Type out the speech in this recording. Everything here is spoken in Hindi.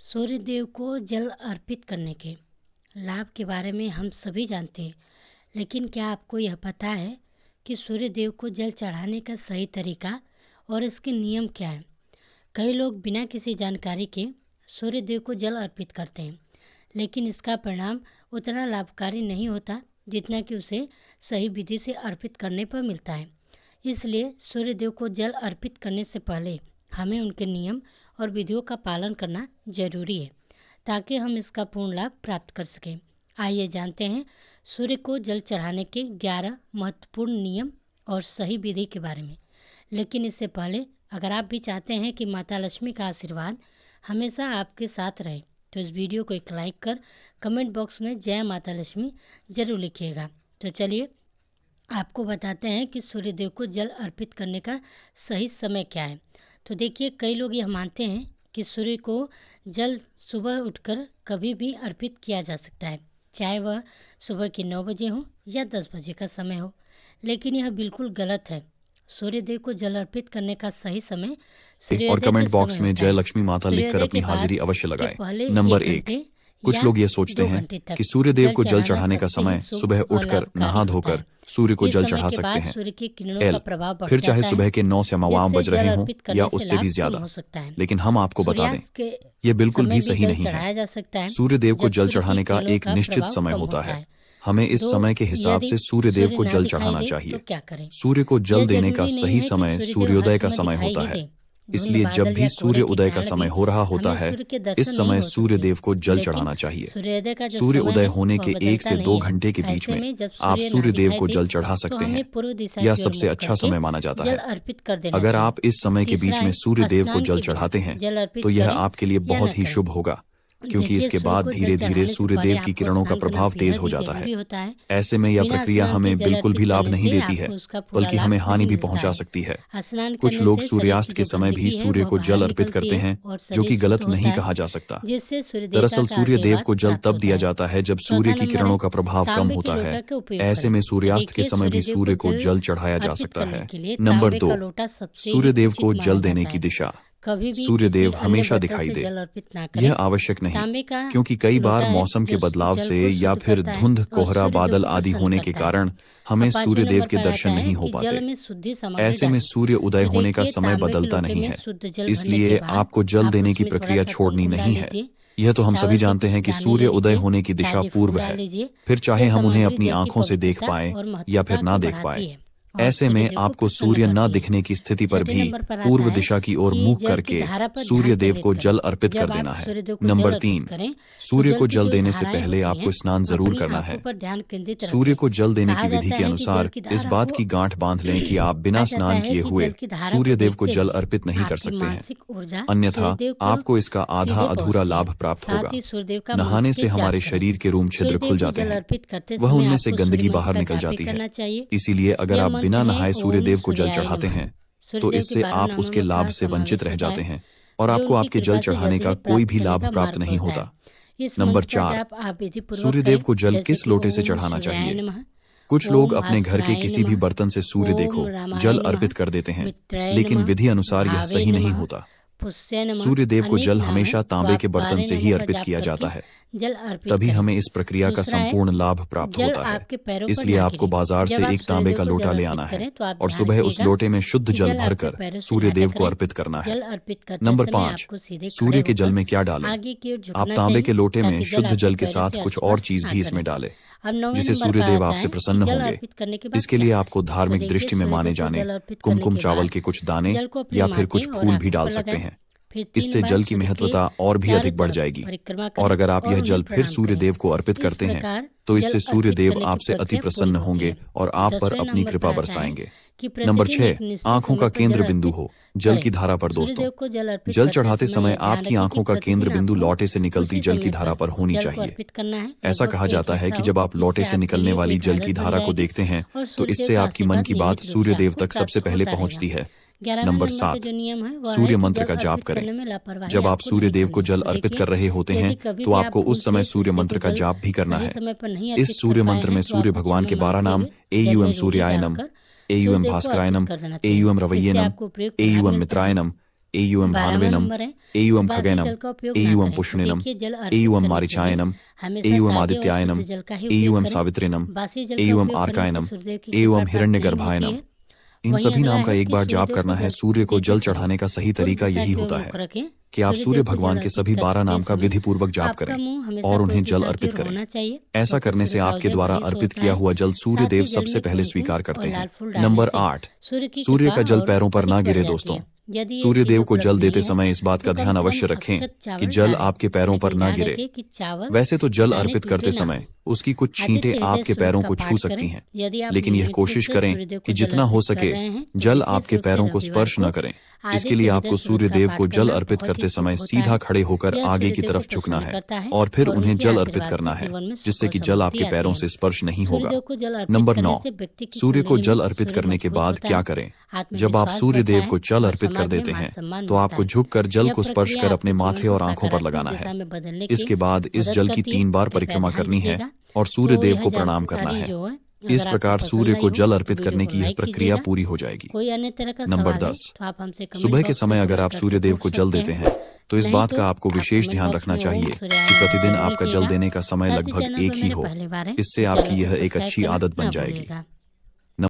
सूर्य देव को जल अर्पित करने के लाभ के बारे में हम सभी जानते हैं, लेकिन क्या आपको यह पता है कि सूर्य देव को जल चढ़ाने का सही तरीका और इसके नियम क्या हैं? कई लोग बिना किसी जानकारी के सूर्य देव को जल अर्पित करते हैं, लेकिन इसका परिणाम उतना लाभकारी नहीं होता जितना कि उसे सही विधि से अर्पित करने पर मिलता है। इसलिए सूर्य देव को जल अर्पित करने से पहले हमें उनके नियम और विधियों का पालन करना जरूरी है, ताकि हम इसका पूर्ण लाभ प्राप्त कर सकें। आइए जानते हैं सूर्य को जल चढ़ाने के 11 महत्वपूर्ण नियम और सही विधि के बारे में। लेकिन इससे पहले अगर आप भी चाहते हैं कि माता लक्ष्मी का आशीर्वाद हमेशा आपके साथ रहे, तो इस वीडियो को एक लाइक कर कमेंट बॉक्स में जय माता लक्ष्मी जरूर लिखिएगा। तो चलिए आपको बताते हैं कि सूर्य देव को जल अर्पित करने का सही समय क्या है। तो देखिए, कई लोग यह मानते हैं कि सूर्य को जल सुबह उठकर कभी भी अर्पित किया जा सकता है, चाहे वह सुबह के 9 बजे हो या 10 बजे का समय हो, लेकिन यह बिल्कुल गलत है। सूर्य देव को जल अर्पित करने का सही समय और कमेंट बॉक्स में जय लक्ष्मी माता लिखकर अपनी हाजिरी अवश्य लगाएं। नंबर 1, कुछ लोग ये सोचते हैं कि सूर्य देव को जल चढ़ाने का समय सुबह उठकर नहा धोकर सूर्य को जल चढ़ा सकते हैं। फिर चाहे सुबह के 9 से मवाम बज रहे हों या उससे भी ज्यादा, लेकिन हम आपको बता दें ये बिल्कुल भी सही नहीं है। सूर्य देव को जल चढ़ाने का एक निश्चित समय होता है। हमें इस समय के हिसाब से सूर्य देव को जल चढ़ाना चाहिए। सूर्य को जल देने का सही समय सूर्योदय का समय होता है, इसलिए जब भी सूर्य उदय का समय हो रहा होता है, इस समय सूर्य देव को जल चढ़ाना चाहिए। सूर्य उदय होने के 1 से 2 घंटे के बीच में आप सूर्य देव को जल चढ़ा सकते हैं। यह सबसे अच्छा समय माना जाता है। अगर आप इस समय के बीच में सूर्य देव को जल चढ़ाते हैं तो यह आपके लिए बहुत ही शुभ होगा, क्योंकि इसके बाद धीरे धीरे सूर्य देव की किरणों का प्रभाव तेज हो जाता है। ऐसे में यह प्रक्रिया हमें बिल्कुल भी लाभ नहीं देती है, बल्कि हमें हानि भी पहुंचा सकती है। कुछ लोग सूर्यास्त के समय भी सूर्य को जल अर्पित करते हैं, जो कि गलत नहीं कहा जा सकता। दरअसल सूर्य देव को जल तब दिया जाता है जब सूर्य की किरणों का प्रभाव कम होता है। ऐसे में सूर्यास्त के समय भी सूर्य को जल चढ़ाया जा सकता है। नंबर 2, सूर्य देव को जल देने की दिशा। सूर्य देव हमेशा दिखाई दे, यह आवश्यक नहीं, क्योंकि कई बार मौसम के बदलाव से या फिर धुंध, कोहरा, बादल आदि होने के कारण हमें सूर्य देव के दर्शन नहीं हो पाते। ऐसे में सूर्य उदय होने का समय बदलता नहीं है, इसलिए आपको जल देने की प्रक्रिया छोड़नी नहीं है। यह तो हम सभी जानते हैं कि सूर्य उदय होने की दिशा पूर्व है, फिर चाहे हम उन्हें अपनी आंखों से देख पाएं या फिर ना देख पाएं। ऐसे में आपको सूर्य न दिखने की स्थिति पर भी पूर्व दिशा की ओर मुख करके सूर्य देव को जल अर्पित कर देना है। नंबर 3, सूर्य को जल देने से पहले आपको स्नान जरूर करना है। सूर्य को जल देने की विधि के अनुसार इस बात की गांठ बांध लें कि आप बिना स्नान किए हुए सूर्य देव को जल अर्पित नहीं कर सकते हैं, अन्यथा आपको इसका आधा अधूरा लाभ प्राप्त होगा। नहाने से हमारे शरीर के रोम छिद्र खुल जाते हैं, वह उनमें से गंदगी बाहर निकल जाती है। इसीलिए अगर आप बिना नहाए सूर्य देव को जल चढ़ाते हैं तो इससे आप उसके लाभ से वंचित रह जाते हैं और आपको आपके जल चढ़ाने का कोई भी लाभ प्राप्त नहीं होता। नंबर 4, सूर्य देव को जल किस लोटे से चढ़ाना चाहिए। कुछ लोग अपने घर के किसी भी बर्तन से सूर्य देव को जल अर्पित कर देते हैं, लेकिन विधि अनुसार यह सही नहीं होता। सूर्य देव को जल हमेशा तांबे के बर्तन से ही अर्पित किया जाता है, तभी हमें इस प्रक्रिया का संपूर्ण लाभ प्राप्त होता है। इसलिए आपको बाजार से एक तांबे का लोटा ले आना है और सुबह उस लोटे में शुद्ध जल भरकर सूर्य देव को अर्पित करना है। नंबर 5, सूर्य के जल में क्या डालें। आप तांबे के लोटे में शुद्ध जल के साथ कुछ और चीज भी इसमें डालें, जिसे सूर्य देव आपसे प्रसन्न होंगे। इसके लिए आपको धार्मिक दृष्टि में माने जाने कुमकुम चावल के कुछ दाने या फिर कुछ फूल भी डाल सकते हैं। इससे जल की महत्वता और भी अधिक बढ़ जाएगी। और अगर आप यह जल फिर सूर्य देव को अर्पित करते हैं तो इससे सूर्य देव आपसे अति प्रसन्न होंगे और आप पर अपनी कृपा बरसाएंगे। नंबर 6, आंखों का केंद्र बिंदु हो जल की धारा पर। दोस्तों, जल चढ़ाते समय आपकी आंखों का केंद्र बिंदु लोटे से निकलती जल की धारा पर होनी चाहिए। ऐसा कहा जाता है कि जब आप लोटे से निकलने वाली जल की धारा को देखते हैं तो इससे आपकी मन की बात सूर्य देव तक सबसे पहले पहुंचती है। नंबर 7, सूर्य मंत्र का जाप करें। जब आप सूर्य देव को जल अर्पित कर रहे होते हैं तो आपको उस समय सूर्य मंत्र का जाप भी करना है। इस सूर्य मंत्र में सूर्य भगवान के 12 नाम एयूएम सूर्यायनम, एयूएम भास्करायनम, एयूएम रवैयनम, एयूएम मित्रायनम, एयूएम भानवेनम, एयूएम खगेनम, एयूएम पुष्णिनम, एयूएम मारिचायनम, एयूएम आदित्यायनम, एयूएम सावित्रिनम, एयूएम आर्कायनम, एयूएम हिरण्यगर्भायनम। इन सभी नाम का एक बार जाप करना है। सूर्य को जल चढ़ाने का सही तरीका यही होता है कि आप सूर्य भगवान के सभी 12 नाम का विधि पूर्वक जाप करें और उन्हें जल अर्पित करें। ऐसा करने से आपके द्वारा अर्पित किया हुआ जल सूर्य देव सबसे पहले स्वीकार करते हैं। नंबर 8, सूर्य का जल पैरों पर ना गिरे। दोस्तों, सूर्य देव को जल देते समय इस बात का ध्यान अवश्य रखें कि जल आपके पैरों पर ना गिरे। वैसे तो जल अर्पित करते समय उसकी कुछ छींटें आपके पैरों को छू सकती हैं, लेकिन यह कोशिश करें कि जितना हो सके जल आपके पैरों को स्पर्श न करें। इसके लिए आपको सूर्य देव को जल अर्पित करते समय सीधा खड़े होकर आगे की तरफ झुकना है और फिर उन्हें जल अर्पित करना है, जिससे कि जल आपके पैरों से स्पर्श नहीं होगा। नंबर 9, सूर्य को जल अर्पित करने के बाद क्या करें? जब आप सूर्य देव को जल अर्पित कर देते हैं तो आपको झुककर जल को स्पर्श कर अपने माथे और आंखों पर लगाना है। इसके बाद इस जल की 3 बार परिक्रमा करनी है और सूर्य देव को प्रणाम करना है। इस प्रकार सूर्य को जल अर्पित करने की यह प्रक्रिया पूरी हो जाएगी। नंबर 10, सुबह के समय अगर आप सूर्य देव को जल देते हैं तो इस बात का आपको विशेष ध्यान रखना चाहिए कि प्रतिदिन आपका जल देने का समय लगभग एक ही हो। इससे आपकी यह एक अच्छी आदत बन जाएगी।